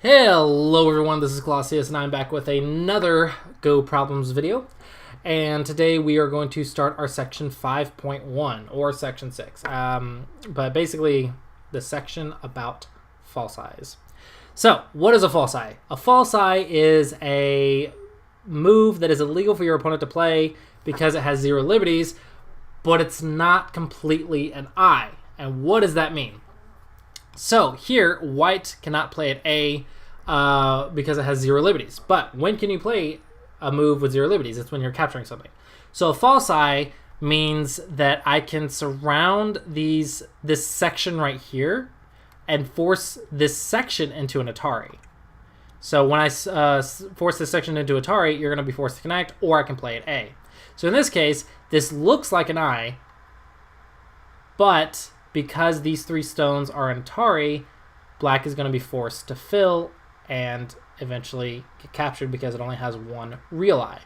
Hello everyone, this is Colossus and I'm back with another Go Problems video. And today we are going to start our section 5.1 or section 6. But basically the section about false eyes. So what is a false eye? A false eye is a move that is illegal for your opponent to play because it has zero liberties, but it's not completely an eye. And what does that mean? So here, white cannot play at A because it has zero liberties. But when can you play a move with zero liberties? It's when you're capturing something. So a false eye means that I can surround this section right here and force this section into an Atari. So when I force this section into Atari, you're going to be forced to connect, or I can play at A. So in this case, this looks like an eye, but because these three stones are an Atari, black is going to be forced to fill and eventually get captured because it only has one real eye.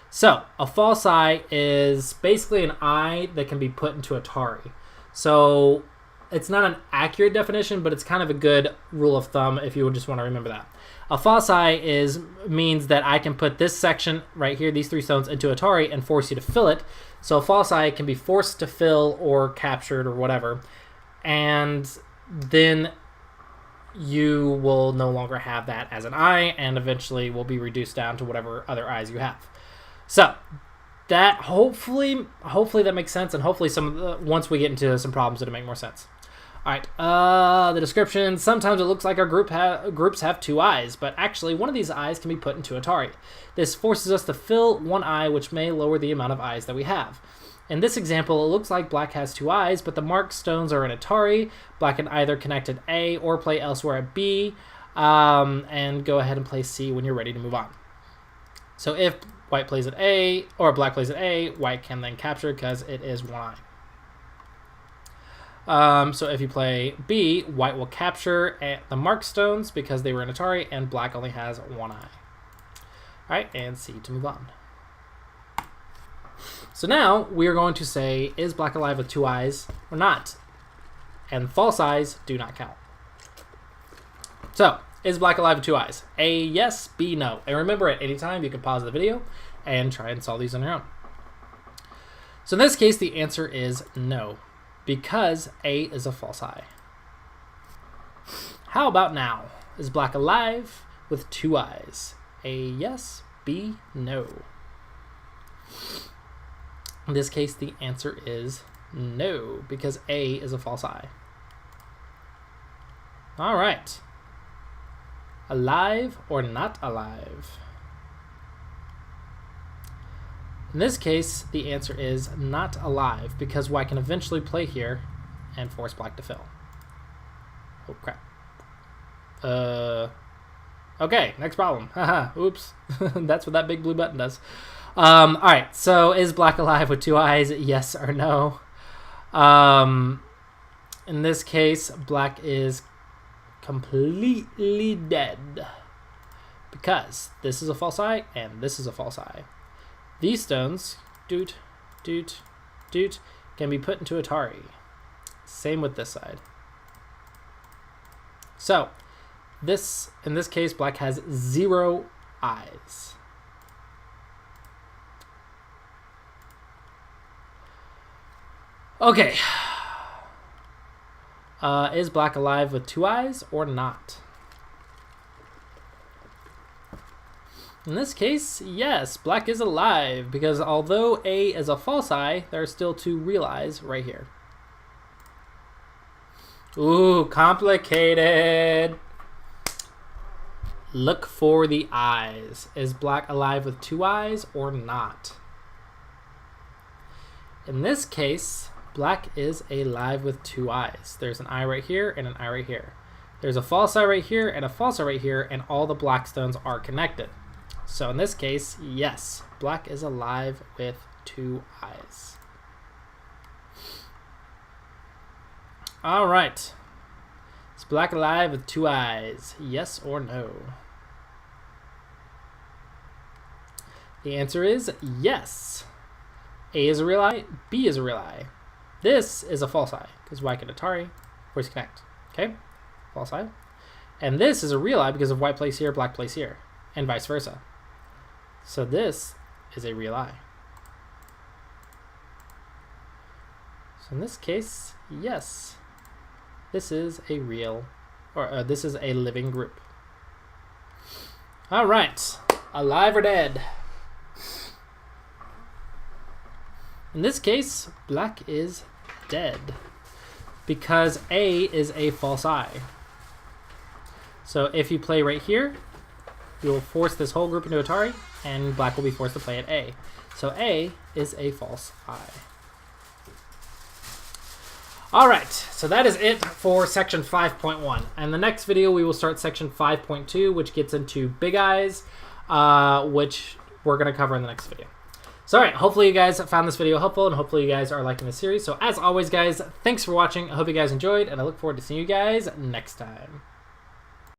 So a false eye is basically an eye that can be put into Atari. So it's not an accurate definition, but it's kind of a good rule of thumb if you would just want to remember that. A false eye means that I can put this section right here, these three stones, into Atari and force you to fill it. So a false eye can be forced to fill or captured or whatever, and then you will no longer have that as an eye and eventually will be reduced down to whatever other eyes you have. So that hopefully that makes sense, and hopefully once we get into some problems it'll make more sense. All right, the description. Sometimes it looks like our groups have two eyes, but actually one of these eyes can be put into Atari. This forces us to fill one eye, which may lower the amount of eyes that we have. In this example, it looks like black has two eyes, but the marked stones are in Atari. Black can either connect at A or play elsewhere at B, and go ahead and play C when you're ready to move on. So if white plays at A, or black plays at A, white can then capture because it is one eye. So if you play B, white will capture the marked stones because they were in Atari, and black only has one eye. All right, and C to move on. So now we are going to say, is black alive with two eyes or not? And false eyes do not count. So, is black alive with two eyes? A, yes, B, no. And remember, at any time you can pause the video and try and solve these on your own. So in this case, the answer is no, because A is a false eye. How about now? Is black alive with two eyes? A, yes, B, no. In this case, the answer is no, because A is a false eye. All right. Alive or not alive? In this case, the answer is not alive, because white can eventually play here and force black to fill. Oh, crap. Okay, next problem. Haha, oops. That's what that big blue button does. All right, so is black alive with two eyes? Yes or no? In this case, black is completely dead because this is a false eye and this is a false eye. These stones, doot, doot, doot, can be put into Atari. Same with this side. So, in this case, black has zero eyes. Okay. Is black alive with two eyes or not? In this case, yes, black is alive, because although A is a false eye, there are still two real eyes right here. Ooh, complicated. Look for the eyes. Is black alive with two eyes or not? In this case, black is alive with two eyes. There's an eye right here and an eye right here. There's a false eye right here and a false eye right here, and all the black stones are connected. So in this case, yes, black is alive with two eyes. All right. Is black alive with two eyes? Yes or no? The answer is yes. A is a real eye, B is a real eye. This is a false eye, because white can Atari, force connect. Okay? False eye. And this is a real eye because of white plays here, black plays here, and vice versa. So this is a real eye. So in this case, yes, this is a real, or this is a living group. All right, alive or dead? In this case, black is dead because A is a false eye. So if you play right here, you will force this whole group into Atari, and black will be forced to play at A. So A is a false eye. All right, so that is it for section 5.1. And the next video, we will start section 5.2, which gets into big eyes, which we're going to cover in the next video. So, all right, hopefully you guys found this video helpful, and hopefully you guys are liking the series. So, as always, guys, thanks for watching. I hope you guys enjoyed, and I look forward to seeing you guys next time.